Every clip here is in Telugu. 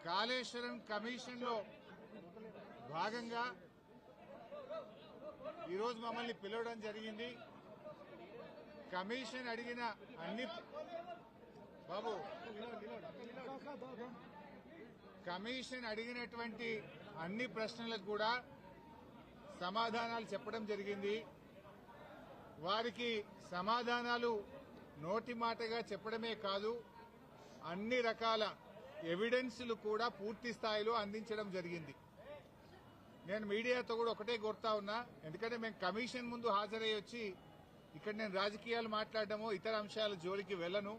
కాళేశ్వరం కమిషన్ లో భాగంగా ఈరోజు మమ్మల్ని పిలవడం జరిగింది. కమిషన్ అడిగిన అన్ని కమిషన్ అడిగినటువంటి అన్ని ప్రశ్నలకు కూడా సమాధానాలు చెప్పడం జరిగింది. వారికి సమాధానాలు నోటి మాటగా చెప్పడమే కాదు, అన్ని రకాల ఎవిడెన్స్లు కూడా పూర్తి స్థాయిలో అందించడం జరిగింది. నేను మీడియాతో కూడా ఒకటే కోరుతా ఉన్నా, ఎందుకంటే మేము కమిషన్ ముందు హాజరై వచ్చి ఇక్కడ నేను రాజకీయాలు మాట్లాడడమో ఇతర అంశాల జోలికి వెళ్లను.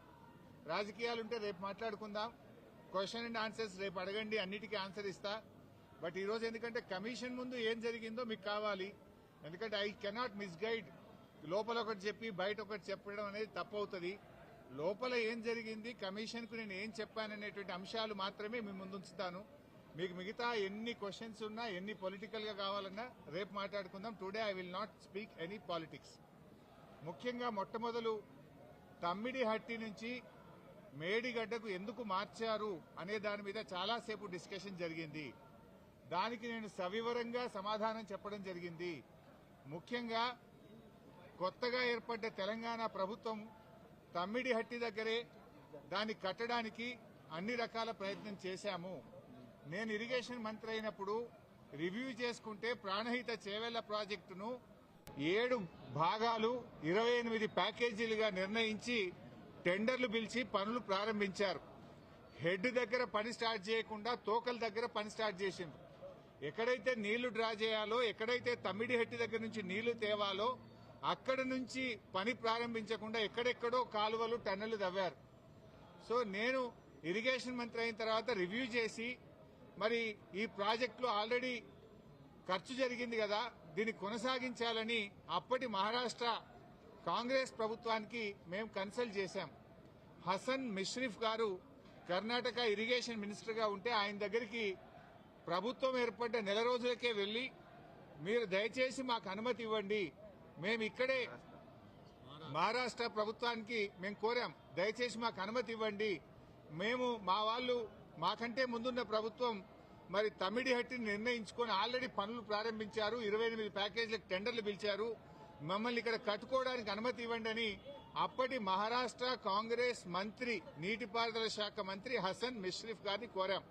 రాజకీయాలుంటే రేపు మాట్లాడుకుందాం, క్వశ్చన్ అండ్ ఆన్సర్స్ రేపు అడగండి, అన్నిటికీ ఆన్సర్ ఇస్తా. బట్ ఈరోజు ఎందుకంటే కమిషన్ ముందు ఏం జరిగిందో మీకు కావాలి, ఎందుకంటే ఐ కెనాట్ మిస్గైడ్. లోపల ఒకటి చెప్పి బయట ఒకటి చెప్పడం అనేది తప్పవుతుంది. లోపల ఏం జరిగింది, కమిషన్ కు నేను ఏం చెప్పాననేటువంటి అంశాలు మాత్రమే మీ ముందుంచుతాను. మీకు మిగతా ఎన్ని క్వశ్చన్స్ ఉన్నా, ఎన్ని పొలిటికల్ గా కావాలన్నా రేపు మాట్లాడుకుందాం. Today I will not speak any politics. ముఖ్యంగా మొట్టమొదలు తమ్మిడిహట్టి నుంచి మేడిగడ్డకు ఎందుకు మార్చారు అనే దాని మీద చాలాసేపు డిస్కషన్ జరిగింది. దానికి నేను సవివరంగా సమాధానం చెప్పడం జరిగింది. ముఖ్యంగా కొత్తగా ఏర్పడ్డ తెలంగాణ ప్రభుత్వం తమ్మిడిహట్టి దగ్గరే దాన్ని కట్టడానికి అన్ని రకాల ప్రయత్నం చేశాము. నేను ఇరిగేషన్ మంత్రి అయినప్పుడు రివ్యూ చేసుకుంటే ప్రాణహిత చేవెళ్ల ప్రాజెక్టును 7 భాగాలు 28 ప్యాకేజీలుగా నిర్ణయించి టెండర్లు పిలిచి పనులు ప్రారంభించారు. హెడ్ దగ్గర పని స్టార్ట్ చేయకుండా తోకల దగ్గర పని స్టార్ట్ చేసిండ్రు. ఎక్కడైతే నీళ్లు డ్రా చేయాలో, ఎక్కడైతే తమ్మిడిహట్టి దగ్గర నుంచి నీళ్లు తేవాలో అక్కడి నుంచి పని ప్రారంభించకుండా ఎక్కడెక్కడో కాలువలు టన్నెలు తవ్వారు. సో నేను ఇరిగేషన్ మంత్రి అయిన తర్వాత రివ్యూ చేసి, మరి ఈ ప్రాజెక్టులో ఆల్రెడీ ఖర్చు జరిగింది కదా, దీన్ని కొనసాగించాలని అప్పటి మహారాష్ట్ర కాంగ్రెస్ ప్రభుత్వానికి మేము కన్సల్ట్ చేశాం. హసన్ మిష్రిఫ్ గారు కర్ణాటక ఇరిగేషన్ మినిస్టర్ గా ఉంటే ఆయన దగ్గరికి ప్రభుత్వం ఏర్పడ్డ నెల రోజులకే వెళ్లి, మీరు దయచేసి మాకు అనుమతి ఇవ్వండి, మేము ఇక్కడే మహారాష్ట్ర ప్రభుత్వానికి మేము కోరాం, దయచేసి మాకు అనుమతి ఇవ్వండి, మేము మా వాళ్ళు మాకంటే ముందున్న ప్రభుత్వం మరి తమ్మిడిహట్టిని నిర్ణయించుకొని ఆల్రెడీ పనులు ప్రారంభించారు, 28 ప్యాకేజీలకు టెండర్లు పిలిచారు, మమ్మల్ని ఇక్కడ కట్టుకోవడానికి అనుమతి ఇవ్వండి అని అప్పటి మహారాష్ట్ర కాంగ్రెస్ మంత్రి, నీటిపారుదల శాఖ మంత్రి హసన్ మిష్రిఫ్ గారిని కోరాం.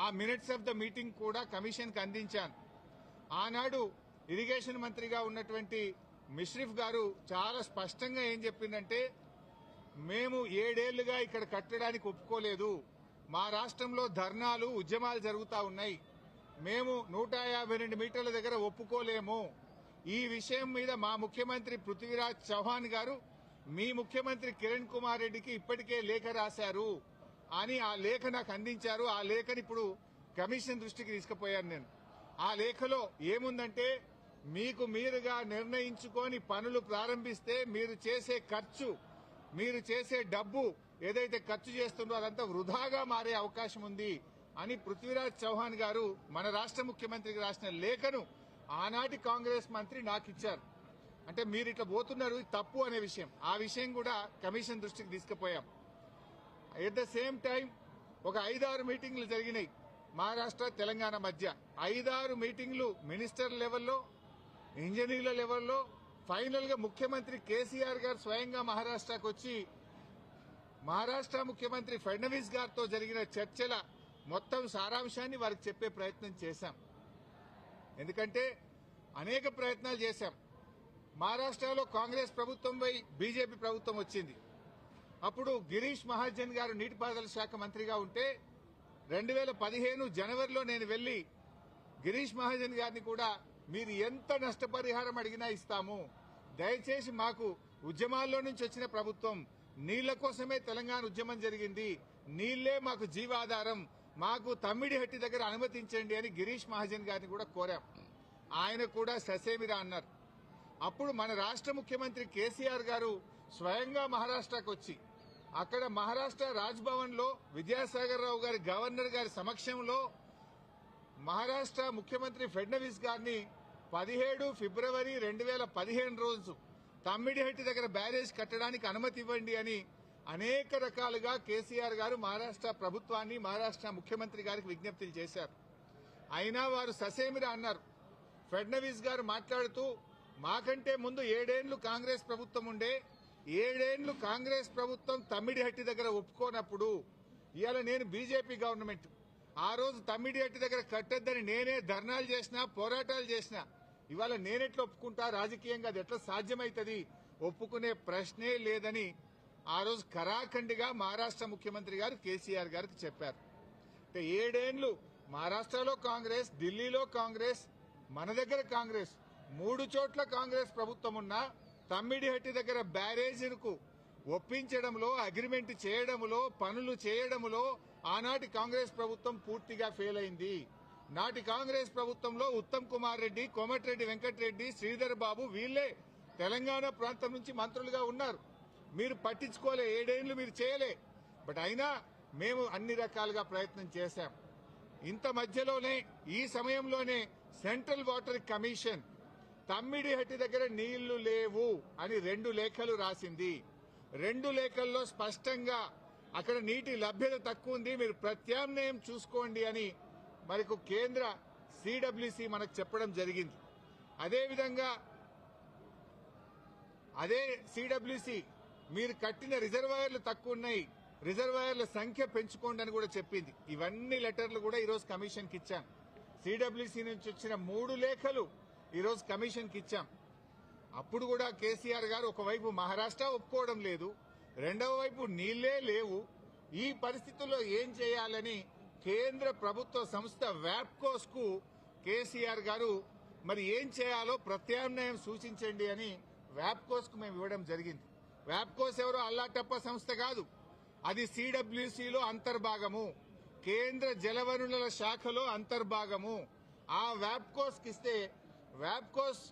ఆ మినిట్స్ ఆఫ్ ద మీటింగ్ కూడా కమిషన్ కు అందించాను. ఆనాడు ఇరిగేషన్ మంత్రిగా ఉన్నటువంటి మిష్రిఫ్ గారు చాలా స్పష్టంగా ఏం చెప్పిందంటే, మేము 7 ఏళ్లుగా ఇక్కడ కట్టడానికి ఒప్పుకోలేదు, మా రాష్ట్రంలో ధర్నాలు ఉద్యమాలు జరుగుతా ఉన్నాయి, మేము 152 మీటర్ల దగ్గర ఒప్పుకోలేము, ఈ విషయం మీద మా ముఖ్యమంత్రి పృథ్వీరాజ్ చౌహాన్ గారు మీ ముఖ్యమంత్రి కిరణ్ కుమార్ రెడ్డికి ఇప్పటికే లేఖ రాశారు అని ఆ లేఖ నాకు అందించారు. ఆ లేఖని ఇప్పుడు కమిషన్ దృష్టికి తీసుకుపోయాను నేను. ఆ లేఖలో ఏముందంటే, మీకు మీరుగా నిర్ణయించుకొని పనులు ప్రారంభిస్తే మీరు చేసే ఖర్చు, మీరు చేసే డబ్బు ఏదైతే ఖర్చు చేస్తుందో అదంతా వృధాగా మారే అవకాశం ఉంది అని పృథ్వీరాజ్ చౌహాన్ గారు మన రాష్ట్ర ముఖ్యమంత్రికి రాసిన లేఖను ఆనాటి కాంగ్రెస్ మంత్రి నాకు ఇచ్చారు. అంటే మీరు ఇట్లా పోతున్నారు, తప్పు అనే విషయం, ఆ విషయం కూడా కమిషన్ దృష్టికి తీసుకుపోయాం. ఎట్ ద సేమ్ టైం ఒక 5-6 మీటింగ్లు జరిగినాయి మహారాష్ట్ర తెలంగాణ మధ్య. 5-6 మీటింగ్లు మినిస్టర్ లెవెల్లో, ఇంజనీర్ల లెవెల్లో, ఫైనల్ గా ముఖ్యమంత్రి కేసీఆర్ గారు స్వయంగా మహారాష్ట్రకు వచ్చి మహారాష్ట్ర ముఖ్యమంత్రి ఫడ్నవీస్ గారితో జరిగిన చర్చల మొత్తం సారాంశాన్ని వారికి చెప్పే ప్రయత్నం చేశాం. ఎందుకంటే అనేక ప్రయత్నాలు చేశాం. మహారాష్ట్రలో కాంగ్రెస్ ప్రభుత్వంపై బీజేపీ ప్రభుత్వం వచ్చింది. అప్పుడు గిరీష్ మహాజన్ గారు నీటిపారుదల శాఖ మంత్రిగా ఉంటే 2015 జనవరిలో నేను వెళ్లి గిరీష్ మహాజన్ గారిని కూడా, మీరు ఎంత నష్టపరిహారం అడిగినా ఇస్తాము, దయచేసి మాకు ఉద్యమాల్లో నుంచి వచ్చిన ప్రభుత్వం, నీళ్ల కోసమే తెలంగాణ ఉద్యమం జరిగింది, నీళ్లే మాకు జీవాధారం, మాకు తమ్మిడిహట్టి దగ్గర అనుమతించండి అని గిరీష్ మహాజన్ గారిని కూడా కోరాం. ఆయన కూడా ససేమిరా అన్నారు. అప్పుడు మన రాష్ట్ర ముఖ్యమంత్రి కేసీఆర్ గారు స్వయంగా మహారాష్ట్రకు వచ్చి అక్కడ మహారాష్ట్ర రాజ్భవన్ లో విద్యాసాగర్ రావు గారి గవర్నర్ గారి సమక్షంలో మహారాష్ట్ర ముఖ్యమంత్రి ఫడ్నవీస్ గారిని 17 ఫిబ్రవరి 2015 రోజు తమ్మిడిహట్టి దగ్గర బ్యారేజ్ కట్టడానికి అనుమతి ఇవ్వండి అని అనేక రకాలుగా కేసీఆర్ గారు మహారాష్ట్ర ప్రభుత్వాన్ని, మహారాష్ట్ర ముఖ్యమంత్రి గారికి విజ్ఞప్తులు చేశారు. అయినా వారు ససేమిరా అన్నారు. ఫడ్నవీస్ గారు మాట్లాడుతూ మాకంటే ముందు 7 ఏళ్లు కాంగ్రెస్ ప్రభుత్వం ఉండే, 7 ఏళ్లు కాంగ్రెస్ ప్రభుత్వం తమ్మిడిహట్టి దగ్గర ఒప్పుకోనప్పుడు ఇవాళ నేను బీజేపీ గవర్నమెంట్, ఆ రోజు తమ్మిడిహట్టి దగ్గర కట్టొద్దని నేనే ధర్నాలు చేసినా, పోరాటాలు చేసినా, ఇవాళ నేనెట్లా ఒప్పుకుంటా, రాజకీయంగా అది ఎట్లా సాధ్యమైతుంది, ఒప్పుకునే ప్రశ్నే లేదని ఆ రోజు ఖరాఖండిగా మహారాష్ట్ర ముఖ్యమంత్రి గారు కేసీఆర్ గారికి చెప్పారు. 7 ఏళ్లు మహారాష్ట్రలో కాంగ్రెస్, ఢిల్లీలో కాంగ్రెస్, మన దగ్గర కాంగ్రెస్, 3 చోట్ల కాంగ్రెస్ ప్రభుత్వం ఉన్నా తమ్మిడిహట్టి దగ్గర బ్యారేజీలకు ఒప్పించడంలో, అగ్రిమెంట్ చేయడంలో, పనులు చేయడంలో ఆనాటి కాంగ్రెస్ ప్రభుత్వం పూర్తిగా ఫెయిల్ అయింది. నాటి కాంగ్రెస్ ప్రభుత్వంలో ఉత్తమ్ కుమార్ రెడ్డి, కోమటిరెడ్డి వెంకటరెడ్డి, శ్రీధర్ బాబు వీళ్లే తెలంగాణ ప్రాంతం నుంచి మంత్రులుగా ఉన్నారు. మీరు పట్టించుకోలే, 7 ఏళ్లు మీరు చేయలే. బట్ అయినా మేము అన్ని రకాలుగా ప్రయత్నం చేశాం. ఇంత మధ్యలోనే, ఈ సమయంలోనే సెంట్రల్ వాటర్ కమిషన్ తమ్మిడిహట్టి దగ్గర నీళ్లు లేవు అని 2 లేఖలు రాసింది. 2 లేఖల్లో స్పష్టంగా అక్కడ నీటి లభ్యత తక్కువ ఉంది, మీరు ప్రత్యామ్నాయం చూసుకోండి అని మనకు కేంద్ర సిడబ్ల్యూసి మనకు చెప్పడం జరిగింది. అదేవిధంగా అదే సిడబ్ల్యూసి మీరు కట్టిన రిజర్వాయర్లు తక్కువ ఉన్నాయి, రిజర్వాయర్ల సంఖ్య పెంచుకోండి అని కూడా చెప్పింది. ఇవన్నీ లెటర్లు కూడా ఈరోజు కమిషన్ కి ఇచ్చాం. సిడబ్ల్యూసి నుంచి వచ్చిన 3 లేఖలు ఈరోజు కమిషన్ కి ఇచ్చాం. అప్పుడు కూడా కేసీఆర్ గారు ఒకవైపు మహారాష్ట్ర ఒప్పుకోవడం లేదు, రెండవ వైపు నీళ్లే లేవు. ఈ పరిస్థితుల్లో ఏం చేయాలని కేంద్ర ప్రభుత్వ సంస్థ వ్యాప్కోస్ కు కేసీఆర్ గారు మరి ఏం చేయాలో ప్రత్యామ్నాయం సూచించండి అని వ్యాప్కోస్ కు మేము ఇవ్వడం జరిగింది. వ్యాప్కోస్ ఎవరో అల్లాటప్ప సంస్థ కాదు, అది సిడబ్ల్యూసీలో అంతర్భాగము, కేంద్ర జలవనరుల శాఖలో అంతర్భాగము. ఆ వ్యాప్కోస్ కి ఇస్తే వ్యాప్కోస్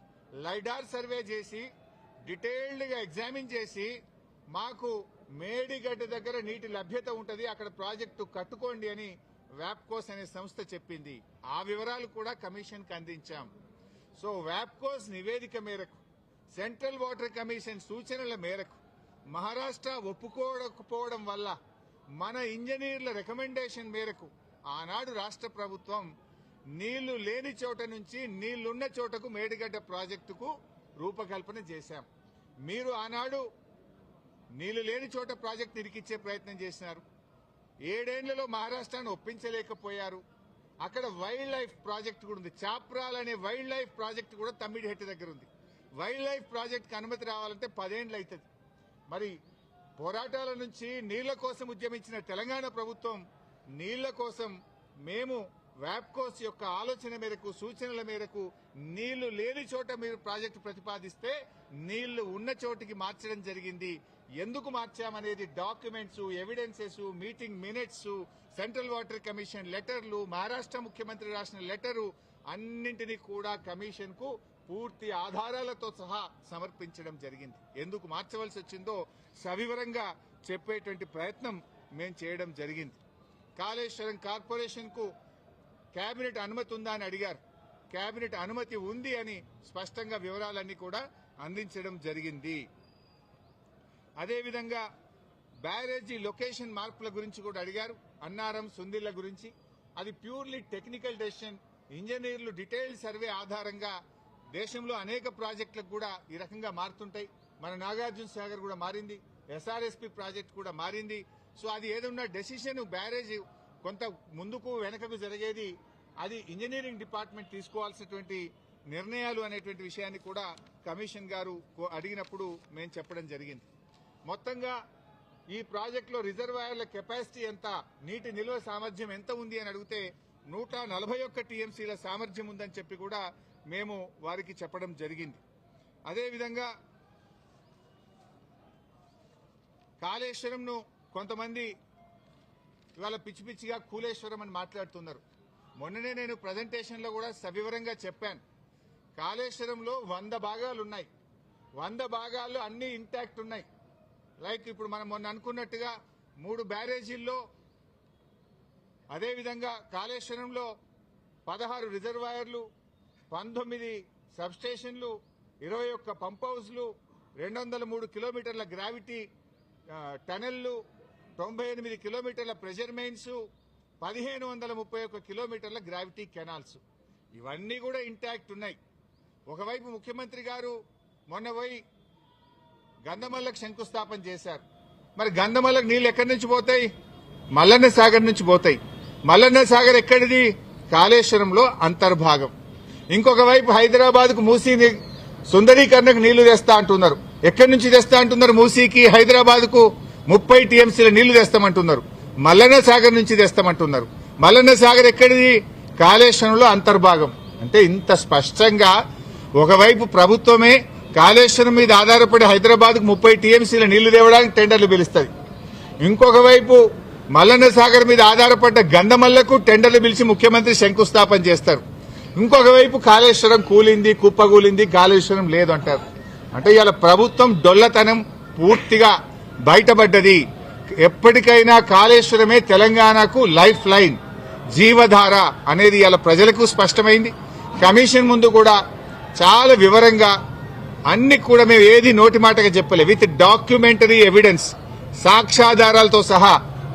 లైడార్ సర్వే చేసి డీటెయిల్డ్ గా ఎగ్జామిన్ చేసి మాకు మేడిగడ్డ దగ్గర నీటి లభ్యత ఉంటది, అక్కడ ప్రాజెక్టు కట్టుకోండి అని వ్యాప్కోస్ అనే సంస్థ చెప్పింది. ఆ వివరాలు కూడా కమిషన్ కి అందించాం. సో వ్యాప్కోస్ నివేదిక మేరకు, సెంట్రల్ వాటర్ కమిషన్ సూచనల మేరకు మహారాష్ట్ర ఒప్పుకోకపోవడం వల్ల మన ఇంజనీర్ల రికమెండేషన్ మేరకు ఆనాడు రాష్ట్ర ప్రభుత్వం నీళ్లు లేని చోట నుంచి నీళ్లున్న చోటకు మేడిగడ్డ ప్రాజెక్టుకు రూపకల్పన చేశాం. మీరు ఆనాడు నీళ్లు లేని చోట ప్రాజెక్టు ఇరికిచ్చే ప్రయత్నం చేసినారు. 7 ఏళ్లలో మహారాష్ట్రాన్ని ఒప్పించలేకపోయారు. అక్కడ వైల్డ్ లైఫ్ ప్రాజెక్టు కూడా ఉంది, చాప్రాల్ అనే వైల్డ్ లైఫ్ ప్రాజెక్టు కూడా తమ్మిడిహట్టి దగ్గర ఉంది. వైల్డ్ లైఫ్ ప్రాజెక్టుకి అనుమతి రావాలంటే 10 ఏళ్లు అవుతుంది. మరి పోరాటాల నుంచి నీళ్ల కోసం ఉద్యమించిన తెలంగాణ ప్రభుత్వం నీళ్ల కోసం మేము వ్యాప్కోస్ యొక్క ఆలోచన మేరకు, సూచనల మేరకు నీళ్లు లేని చోట మీరు ప్రాజెక్టు ప్రతిపాదిస్తే నీళ్లు ఉన్న చోటికి మార్చడం జరిగింది. ఎందుకు మార్చామనేది documents, evidences, meeting minutes, Central Water Commission లెటర్లు, మహారాష్ట్ర ముఖ్యమంత్రి రాసిన లెటరు అన్నింటినీ కూడా కమిషన్ కు పూర్తి ఆధారాలతో సహా సమర్పించడం జరిగింది. ఎందుకు మార్చవలసి వచ్చిందో సవివరంగా చెప్పేటువంటి ప్రయత్నం మేము చేయడం జరిగింది. కాళేశ్వరం కార్పొరేషన్ కు కేబినెట్ అనుమతి ఉందా అని అడిగారు. కేబినెట్ అనుమతి ఉంది అని స్పష్టంగా వివరాలన్నీ కూడా అందించడం జరిగింది. అదేవిధంగా బ్యారేజీ లొకేషన్ మార్పుల గురించి కూడా అడిగారు. అన్నారం, సుందిళ్ల గురించి అది ప్యూర్లీ టెక్నికల్ డెసిషన్. ఇంజనీర్లు డీటెయిల్డ్ సర్వే ఆధారంగా దేశంలో అనేక ప్రాజెక్టులకు కూడా ఈ రకంగా మారుతుంటాయి. మన నాగార్జున సాగర్ కూడా మారింది, ఎస్ఆర్ఎస్పీ ప్రాజెక్టు కూడా మారింది. సో అది ఏదన్నా డెసిషన్ బ్యారేజ్ కొంత ముందుకు వెనకకు జరిగేది అది ఇంజనీరింగ్ డిపార్ట్మెంట్ తీసుకోవాల్సినటువంటి నిర్ణయాలు అనేటువంటి విషయాన్ని కూడా కమిషన్ గారు అడిగినప్పుడు మేము చెప్పడం జరిగింది. మొత్తంగా ఈ ప్రాజెక్టులో రిజర్వాయర్ల కెపాసిటీ ఎంత, నీటి నిల్వ సామర్థ్యం ఎంత ఉంది అని అడిగితే 141 టీఎంసీల సామర్థ్యం ఉందని చెప్పి కూడా మేము వారికి చెప్పడం జరిగింది. అదేవిధంగా కాళేశ్వరంను కొంతమంది ఇవాళ పిచ్చి పిచ్చిగా కూలేశ్వరం అని మాట్లాడుతున్నారు. మొన్ననే నేను ప్రజెంటేషన్లో కూడా సవివరంగా చెప్పాను. కాళేశ్వరంలో 100 భాగాలున్నాయి. 100 భాగాల్లో అన్ని ఇంటాక్ట్ ఉన్నాయి. లైక్ ఇప్పుడు మనం మొన్న అనుకున్నట్టుగా 3 బ్యారేజీల్లో, అదేవిధంగా కాళేశ్వరంలో 16 రిజర్వాయర్లు, 19 సబ్స్టేషన్లు, 21 పంప్ హౌస్లు, 203 కిలోమీటర్ల గ్రావిటీ, టనెళ్లు, 98 కిలోమీటర్ల ప్రెషర్ మెయిన్స్, 1531 కిలోమీటర్ల గ్రావిటీ కెనాల్స్, ఇవన్నీ కూడా ఇంటాక్ట్ ఉన్నాయి. ఒకవైపు ముఖ్యమంత్రి గారు మొన్న పోయి గంధమల్లకు శంకుస్థాపన చేశారు. మరి గంధమల్లకు నీళ్లు ఎక్కడి నుంచి పోతాయి? మల్లన్న సాగర్ నుంచి పోతాయి. మల్లన్న సాగర్ ఎక్కడిది? కాళేశ్వరంలో అంతర్భాగం. ఇంకొక వైపు హైదరాబాద్ కు మూసీ సుందరీకరణకు నీళ్లు తెస్తా అంటున్నారు. ఎక్కడి నుంచి తెస్తా అంటున్నారు? మూసీకి హైదరాబాద్ కు 30 టీఎంసీల నీళ్లు తెస్తామంటున్నారు. మల్లన్న సాగర్ నుంచి తెస్తామంటున్నారు. మల్లన్న సాగర్ ఎక్కడిది? కాళేశ్వరంలో అంతర్భాగం. అంటే ఇంత స్పష్టంగా ఒకవైపు ప్రభుత్వమే కాళేశ్వరం మీద ఆధారపడి హైదరాబాద్ కు 30 టీఎంసీల నీళ్లు తేవడానికి టెండర్లు పిలుస్తుంది. ఇంకొక వైపు మల్లన్న సాగర్ మీద ఆధారపడ్డ గంధమల్లకు టెండర్లు పిలిచి ముఖ్యమంత్రి శంకుస్థాపన చేస్తారు. ఇంకొక వైపు కాళేశ్వరం కూలింది, కుప్పగూలింది, కాళేశ్వరం లేదు అంటారు. అంటే ఇవాళ ప్రభుత్వం డొల్లతనం పూర్తిగా బయటపడ్డది. ఎప్పటికైనా కాళేశ్వరమే తెలంగాణకు లైఫ్ లైన్, జీవధార అనేది ఇవాళ ప్రజలకు స్పష్టమైంది. కమిషన్ ముందు కూడా చాలా వివరంగా అన్ని కూడా మేము ఏది నోటి మాటగా చెప్పలే, విత్ డాక్యుమెంటరీ ఎవిడెన్స్, సాక్ష్యాధారాలతో సహా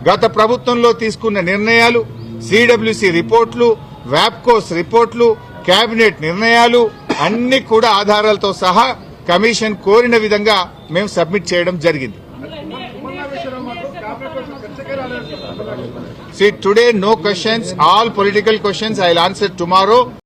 గత ప్రభుత్వంలో తీసుకున్న నిర్ణయాలు, సిడబ్ల్యూసీ రిపోర్ట్లు, వ్యాప్కోస్ రిపోర్ట్లు, కేబినెట్ నిర్ణయాలు అన్ని కూడా ఆధారాలతో సహా కమిషన్ కోరిన విధంగా మేము సబ్మిట్ చేయడం జరిగింది. See, today no questions, all political questions I will answer tomorrow.